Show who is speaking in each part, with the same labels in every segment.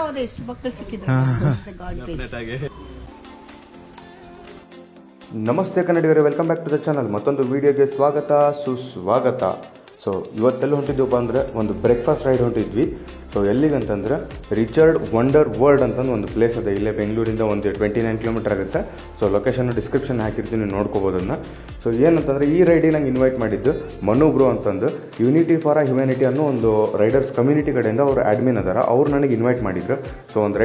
Speaker 1: ಹೌದು ಎಷ್ಟು ಮಕ್ಕಳು ಸಿಕ್ಕಿದ್ರು.
Speaker 2: ನಮಸ್ತೆ ಕನ್ನಡಿಗರೇ, welcome back to the channel. ಮತ್ತೊಂದು ವಿಡಿಯೋಗೆ ಸ್ವಾಗತ ಸುಸ್ವಾಗತ. ಸೊ ಇವತ್ತೆಲ್ಲ ಹೊಂಟಿದ್ದೀವಪ್ಪ ಅಂದರೆ ಒಂದು ಬ್ರೇಕ್ಫಾಸ್ಟ್ ರೈಡ್ ಹೊಂಟಿದ್ವಿ. ಸೊ ಎಲ್ಲಿಗಂತಂದ್ರೆ ರಿಚರ್ಡ್ ವಂಡರ್ ವರ್ಲ್ಡ್ ಅಂತಂದು ಒಂದು ಪ್ಲೇಸ್ ಇದೆ. ಇಲ್ಲೇ ಬೆಂಗಳೂರಿಂದ ಒಂದು 29 ಕಿಲೋಮೀಟರ್ ಆಗುತ್ತೆ. ಸೊ ಲೊಕೇಶನ್ ಡಿಸ್ಕ್ರಿಪ್ಷನ್ ಹಾಕಿರ್ತೀನಿ, ನೋಡ್ಕೋಬೋದು ಅದನ್ನು. ಸೊ ಏನಂತಂದರೆ ಈ ರೈಡಿಗೆ ನಂಗೆ ಇನ್ವೈಟ್ ಮಾಡಿದ್ದು ಮನು ಬ್ರೋ ಅಂತಂದು ಯೂನಿಟಿ ಫಾರ್ ಹ್ಯುಮ್ಯಾನಿಟಿ ಅನ್ನೋ ಒಂದು ರೈಡರ್ಸ್ ಕಮ್ಯುನಿಟಿ ಕಡೆಯಿಂದ ಅವರು ಅಡ್ಮಿನ್ ಅದಾರ. ಅವ್ರು ನನಗೆ ಇನ್ವೈಟ್ ಮಾಡಿದ್ರು. ಸೊ ಒಂದು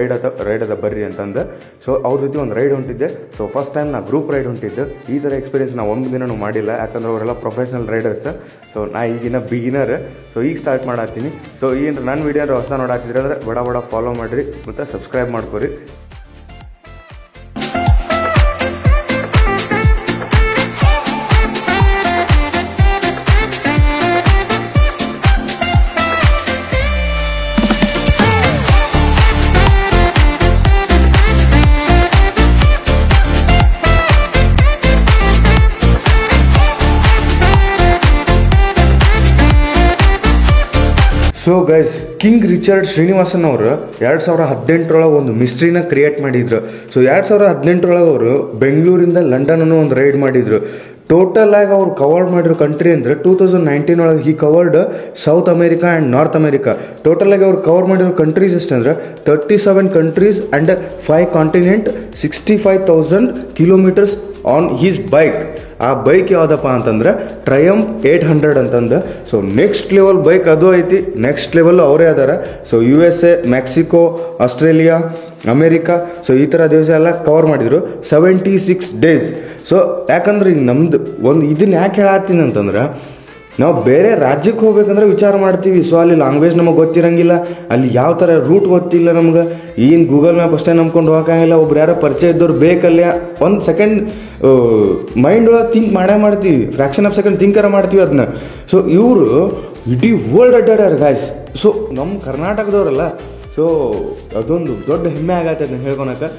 Speaker 2: ರೈಡ್ ಅದ ಬರ್ರಿ ಅಂತಂದು. ಸೊ ಅವ್ರ ಜೊತೆ ಒಂದು ರೈಡ್ ಹೊಂಟಿದ್ದೆ. ಸೊ ಫಸ್ಟ್ ಟೈಮ್ ನಾ ಗ್ರೂಪ್ ರೈಡ್ ಹೊಂಟಿದ್ದೆ. ಈ ಥರ ಎಕ್ಸ್ಪೀರಿಯನ್ಸ್ ನಾವು ಒಂದು ದಿನನೂ ಮಾಡಿಲ್ಲ, ಯಾಕಂದ್ರೆ ಅವರೆಲ್ಲ ಪ್ರೊಫೆಷನಲ್ ರೈಡರ್ಸ್. ಸೊ ನಾ ಈಗಿನ ಬಿಗಿನರ್. ಸೊ ಈಗ ಸ್ಟಾರ್ಟ್ ಮಾಡತ್ತೀನಿ. ಸೊ ಏನು ನನ್ನ ವಿಡಿಯೋ ಹೊಸ ನೋಡಾತಿದ್ರೆ ಅಂದರೆ ಬಡ ಫಾಲೋ ಮಾಡಿರಿ ಮತ್ತು ಸಬ್ಸ್ಕ್ರೈಬ್ ಮಾಡ್ಕೊರಿ. So guys, king Richard Srinivasan ಅವರು 2018 ಒಂದು ಮಿಸ್ಟ್ರಿನ ಕ್ರಿಯೇಟ್ ಮಾಡಿದ್ರು. ಸೊ 2018 ಅವರು ಬೆಂಗಳೂರಿಂದ ಲಂಡನ್ ಅನ್ನೋ ಒಂದು ರೈಡ್ ಮಾಡಿದ್ರು. ಟೋಟಲ್ ಆಗಿ ಅವ್ರು ಕವರ್ ಮಾಡಿರೋ ಕಂಟ್ರಿ ಅಂದರೆ 2019 ಒಳಗೆ ಈ covered south America and north America. Total ಆಗಿ ಅವ್ರು ಕವರ್ ಮಾಡಿರೋ ಕಂಟ್ರೀಸ್ ಎಷ್ಟಂದ್ರೆ 37 countries and 5 continent, 65,000 kilometres on his bike. ಆ ಬೈಕ್ ಯಾವುದಪ್ಪ ಅಂತಂದ್ರೆ ಟ್ರಯಂಫ್ 800 ಅಂತಂದು. ಸೊ ನೆಕ್ಸ್ಟ್ ಲೆವೆಲ್ ಬೈಕ್ ಅದು ಐತಿ. ನೆಕ್ಸ್ಟ್ ಲೆವೆಲ್ ಅವರೇ ಅದಾರ. So USA, Mexico, Australia, America, so ಈ ಥರ ದೇಶ ಎಲ್ಲ ಕವರ್ ಮಾಡಿದರು 76 ಡೇಸ್. ಸೊ ಯಾಕಂದ್ರೆ ಈಗ ನಮ್ದು ಒಂದು ಇದನ್ನ ಯಾಕೆ ಹೇಳತ್ತೀನಿ ಅಂತಂದ್ರೆ, ನಾವು ಬೇರೆ ರಾಜ್ಯಕ್ಕೆ ಹೋಗ್ಬೇಕಂದ್ರೆ ವಿಚಾರ ಮಾಡ್ತೀವಿ. ಸೊ ಅಲ್ಲಿ ಲ್ಯಾಂಗ್ವೇಜ್ ನಮಗೆ ಗೊತ್ತಿರಂಗಿಲ್ಲ, ಅಲ್ಲಿ ಯಾವ ಥರ ರೂಟ್ ಗೊತ್ತಿಲ್ಲ ನಮ್ಗೆ, ಏನು ಗೂಗಲ್ ಮ್ಯಾಪ್ ಅಷ್ಟೇ ನಂಬ್ಕೊಂಡು ಹೋಗಂಗಿಲ್ಲ. ಒಬ್ರು ಯಾರೋ ಪರಿಚಯ ಇದ್ದವ್ರು ಬೇಕಲ್ಲ, ಒಂದು ಸೆಕೆಂಡ್ ಮೈಂಡ್ ಒಳಗೆ ಥಿಂಕ್ ಮಾಡ್ತೀವಿ, ಫ್ರ್ಯಾಕ್ಷನ್ ಆಫ್ ಸೆಕೆಂಡ್ ಥಿಂಕರ ಮಾಡ್ತೀವಿ ಅದನ್ನ. ಸೊ ಇವರು ಇಡೀ ವರ್ಲ್ಡ್ ಅಡ್ಡಾಡ್ಯಾರ ಗಾಯ್ಸ್. ಸೊ ನಮ್ಮ ಕರ್ನಾಟಕದವ್ರಲ್ಲ, ಸೊ ಅದೊಂದು ದೊಡ್ಡ ಹೆಮ್ಮೆ ಆಗತ್ತೆ ಅದನ್ನ ಹೇಳ್ಕೊಳಕ್ಕೆ.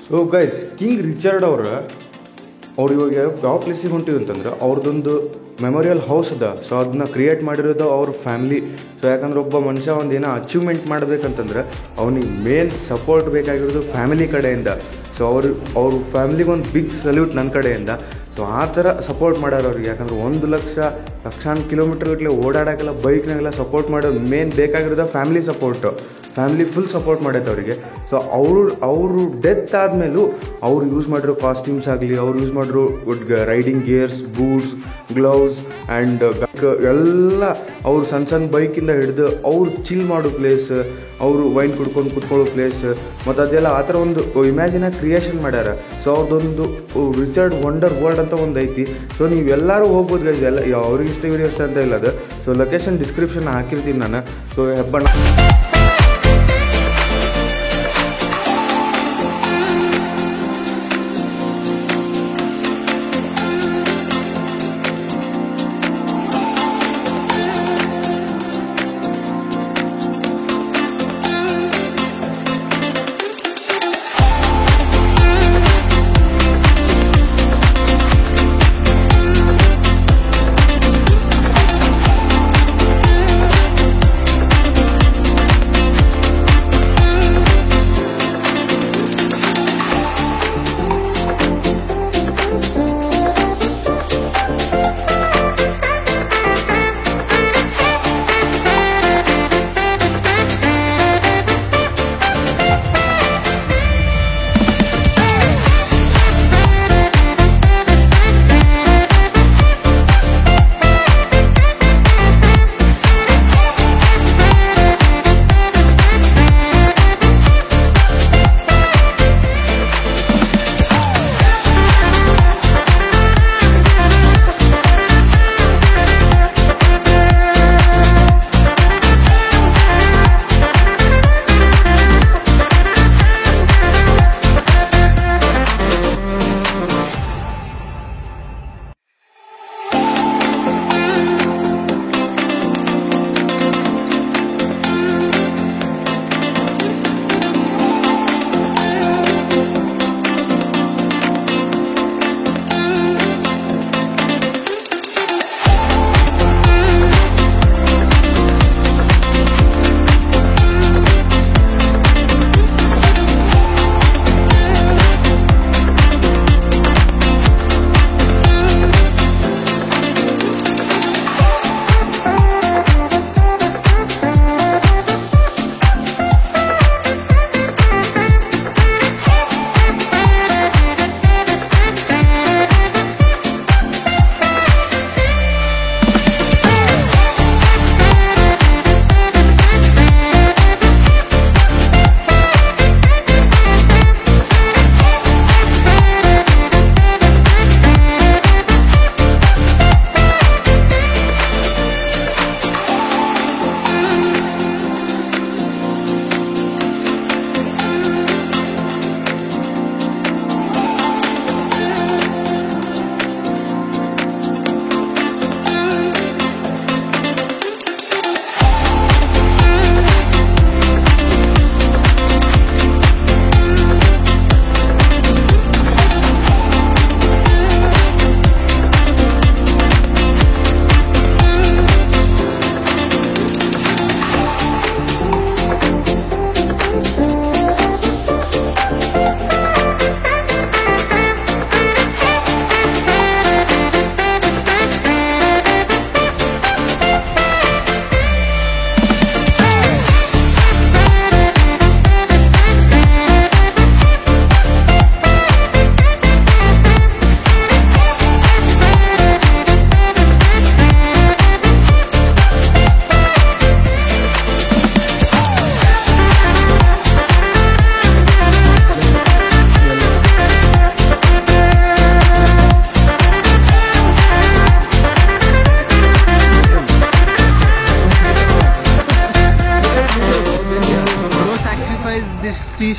Speaker 2: ಸೊ ಗೈಸ್, ಕಿಂಗ್ ರಿಚರ್ಡ್ ಅವ್ರು ಇವಾಗ ಯಾವ ಪ್ಲೇಸಿಗೆ ಹೊಂಟಿವಿ ಅಂತಂದ್ರೆ ಅವ್ರದ್ದೊಂದು ಮೆಮೊರಿಯಲ್ ಹೌಸ್ ಅದ. ಸೊ ಅದನ್ನ ಕ್ರಿಯೇಟ್ ಮಾಡಿರೋದು ಅವ್ರ ಫ್ಯಾಮಿಲಿ. ಸೊ ಯಾಕಂದ್ರೆ ಒಬ್ಬ ಮನುಷ್ಯ ಒಂದು ಏನೋ ಅಚೀವ್ಮೆಂಟ್ ಮಾಡಬೇಕಂತಂದ್ರೆ ಅವನಿಗೆ ಮೇನ್ ಸಪೋರ್ಟ್ ಬೇಕಾಗಿರೋದು ಫ್ಯಾಮಿಲಿ ಕಡೆಯಿಂದ. ಸೊ ಅವ್ರ ಫ್ಯಾಮಿಲಿಗೆ ಒಂದು ಬಿಗ್ ಸಲ್ಯೂಟ್ ನನ್ನ ಕಡೆಯಿಂದ. ಸೊ ಆ ಥರ ಸಪೋರ್ಟ್ ಮಾಡ್ಯಾರ ಅವ್ರಿಗೆ. ಯಾಕಂದ್ರೆ 1 ಲಕ್ಷಾಂತರ ಕಿಲೋಮೀಟರ್ ಗಟ್ಟಲೆ ಓಡಾಡೋಕ್ಕೆಲ್ಲ ಬೈಕ್ನಾಗೆಲ್ಲ ಸಪೋರ್ಟ್ ಮಾಡೋದು ಮೇನ್ ಬೇಕಾಗಿರೋದು family support. Family full support ಮಾಡೈತೆ ಅವರಿಗೆ. ಸೊ ಅವರು ಡೆತ್ ಆದಮೇಲೂ ಅವ್ರು ಯೂಸ್ ಮಾಡಿರೋ ಕಾಸ್ಟ್ಯೂಮ್ಸ್ ಆಗಲಿ, ಅವ್ರು ಯೂಸ್ ಮಾಡಿರೋ riding gears, boots, gloves and ಎಲ್ಲ ಅವ್ರು ಸಣ್ಣ ಬೈಕಿಂದ ಹಿಡಿದು ಅವ್ರು ಚಿಲ್ ಮಾಡೋ ಪ್ಲೇಸ್, ಅವರು ವೈನ್ ಕುಡ್ಕೊಂಡು ಕುತ್ಕೊಳ್ಳೋ ಪ್ಲೇಸ್ ಮತ್ತು ಅದೆಲ್ಲ ಆ ಥರ ಒಂದು ಇಮ್ಯಾಜಿನಾಗಿ ಕ್ರಿಯೇಷನ್ ಮಾಡ್ಯಾರ. ಸೊ ಅವ್ರದ್ದೊಂದು ರಿಚರ್ಡ್ ವಂಡರ್ ವರ್ಲ್ಡ್ ಅಂತ ಒಂದು ಐತಿ. ಸೊ ನೀವೆಲ್ಲರೂ ಹೋಗ್ಬೋದು ಗೈಸ್. ಎಲ್ಲ ಅವ್ರಿಗೆ ಇಷ್ಟ ವಿಡಿಯೋ ಇಷ್ಟ ಅಂತ ಇಲ್ಲ ಅದು. ಸೊ ಲೊಕೇಶನ್ ಡಿಸ್ಕ್ರಿಪ್ಷನ್ ಹಾಕಿರ್ತೀನಿ ನಾನು. ಸೊ ಹೆಬ್ಬಣ್ಣ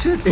Speaker 2: ಶರ್ಟ್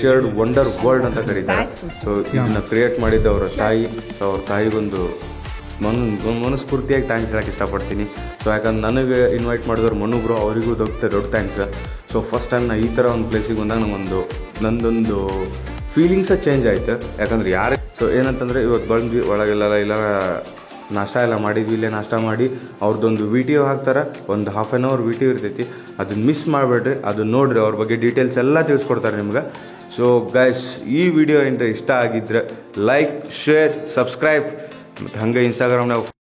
Speaker 2: ರಿಚರ್ಡ್ ವಂಡರ್ ವರ್ಲ್ಡ್ ಅಂತ ಕರೀತಾರೆ. ಸೊ ಇದನ್ನ ಕ್ರಿಯೇಟ್ ಮಾಡಿದ್ದ ಅವರ ತಾಯಿ. ಸೊ ಅವ್ರ ತಾಯಿಗೊಂದು ಮನಸ್ಫೂರ್ತಿಯಾಗಿ ಥ್ಯಾಂಕ್ಸ್ ಹೇಳಕ್ಕೆ ಇಷ್ಟಪಡ್ತೀನಿ. ಸೊ ಯಾಕಂದ್ರೆ ನನಗೆ ಇನ್ವೈಟ್ ಮಾಡಿದವ್ರು ಮನುಬ್ರು, ಅವರಿಗೂ ದೊಡ್ಡ ಥ್ಯಾಂಕ್ಸ್. ಸೊ ಫಸ್ಟ್ ಟೈಮ್ ನಾನು ಈ ಥರ ಒಂದು ಪ್ಲೇಸಿಗೆ ಬಂದಾಗ ನಂದೊಂದು ಫೀಲಿಂಗ್ಸೇ ಚೇಂಜ್ ಆಯಿತು. ಯಾಕಂದ್ರೆ ಯಾರೇ ಸೊ ಏನಂತಂದರೆ ಇವತ್ತು ಬಂದ್ವಿ ಒಳಗೆಲ್ಲ ಇಲ್ಲ ನಾಷ್ಟ ಎಲ್ಲ ಮಾಡಿದ್ವಿ. ಇಲ್ಲೇ ನಾಷ್ಟ ಮಾಡಿ ಅವ್ರದ್ದೊಂದು ವಿಡಿಯೋ ಹಾಕ್ತಾರೆ, ಒಂದು ಹಾಫ್ ಆನ್ ಅವರ್ ವಿಡಿಯೋ ಇರ್ತೈತಿ. ಅದನ್ನ ಮಿಸ್ ಮಾಡಬೇಡ್ರಿ, ಅದನ್ನ ನೋಡ್ರಿ, ಅವ್ರ ಬಗ್ಗೆ ಡೀಟೇಲ್ಸ್ ಎಲ್ಲ ತಿಳಿಸ್ಕೊಡ್ತಾರೆ ನಿಮ್ಗೆ. ಸೊ ಗೈಸ್, ಈ ವಿಡಿಯೋ ಏನಾರ ಇಷ್ಟ ಆಗಿದ್ರೆ ಲೈಕ್, ಶೇರ್, ಸಬ್ಸ್ಕ್ರೈಬ್, ಮತ್ತು ಹಂಗೆ ಇನ್ಸ್ಟಾಗ್ರಾಮ್ನಾಗ